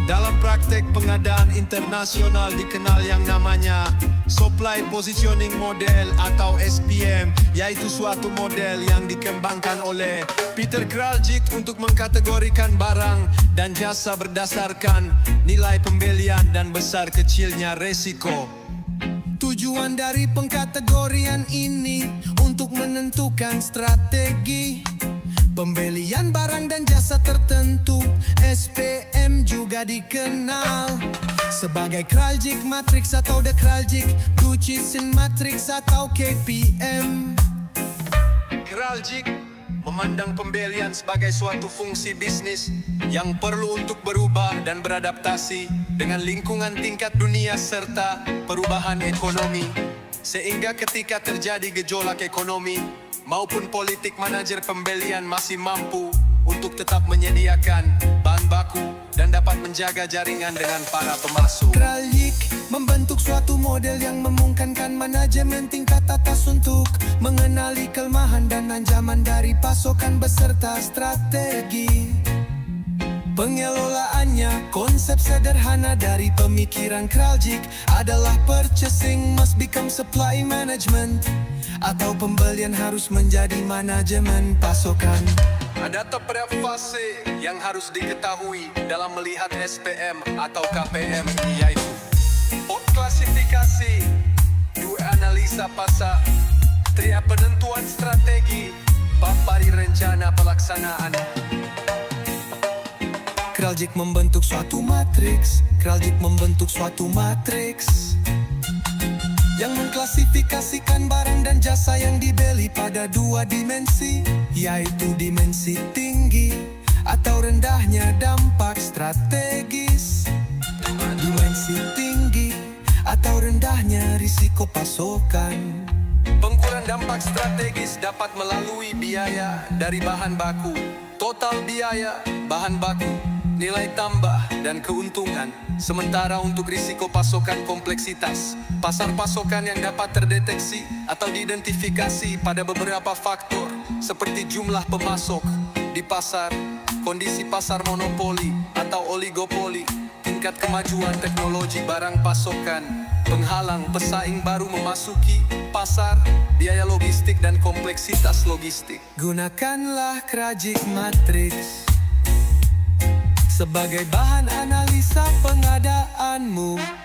Dalam praktek pengadaan internasional dikenal yang namanya Supply Positioning Model atau SPM, yaitu suatu model yang dikembangkan oleh Peter Kraljic untuk mengkategorikan barang dan jasa berdasarkan nilai pembelian dan besar kecilnya resiko. Tujuan dari pengkategorian ini untuk menentukan strategi pembelian barang dan jasa tertentu. SPM juga dikenal sebagai Kraljic Matrix atau The Kraljic Duchesne Matrix atau KPM. Kraljic memandang pembelian sebagai suatu fungsi bisnis yang perlu untuk berubah dan beradaptasi dengan lingkungan tingkat dunia serta perubahan ekonomi, sehingga ketika terjadi gejolak ekonomi maupun politik, manajer pembelian masih mampu untuk tetap menyediakan bahan baku dan dapat menjaga jaringan dengan para pemasok. Kraljic membentuk suatu model yang memungkinkan manajemen tingkat atas untuk mengenali kelemahan dan ancaman dari pasokan beserta strategi pengelolaannya. Konsep sederhana dari pemikiran Kraljic adalah purchasing must become supply management, atau pembelian harus menjadi manajemen pasokan. Ada beberapa fase yang harus diketahui dalam melihat SPM atau KPM, yaitu klasifikasi, analisa pasar, penentuan strategi, papari rencana pelaksanaan. Kraljic membentuk suatu matriks. Kraljic membentuk suatu matriks yang mengklasifikasikan barang dan jasa yang dibeli pada dua dimensi, yaitu dimensi tinggi atau rendahnya dampak strategis, dimensi tinggi atau rendahnya risiko pasokan. Pengukuran dampak strategis dapat melalui biaya dari bahan baku, total biaya bahan baku, nilai tambah, dan keuntungan. Sementara untuk risiko pasokan, kompleksitas pasar pasokan yang dapat terdeteksi atau diidentifikasi pada beberapa faktor seperti jumlah pemasok di pasar, kondisi pasar monopoli atau oligopoli, tingkat kemajuan teknologi barang pasokan, penghalang pesaing baru memasuki pasar, biaya logistik, dan kompleksitas logistik. Gunakanlah Kraljic Matrix sebagai bahan analisa pengadaanmu.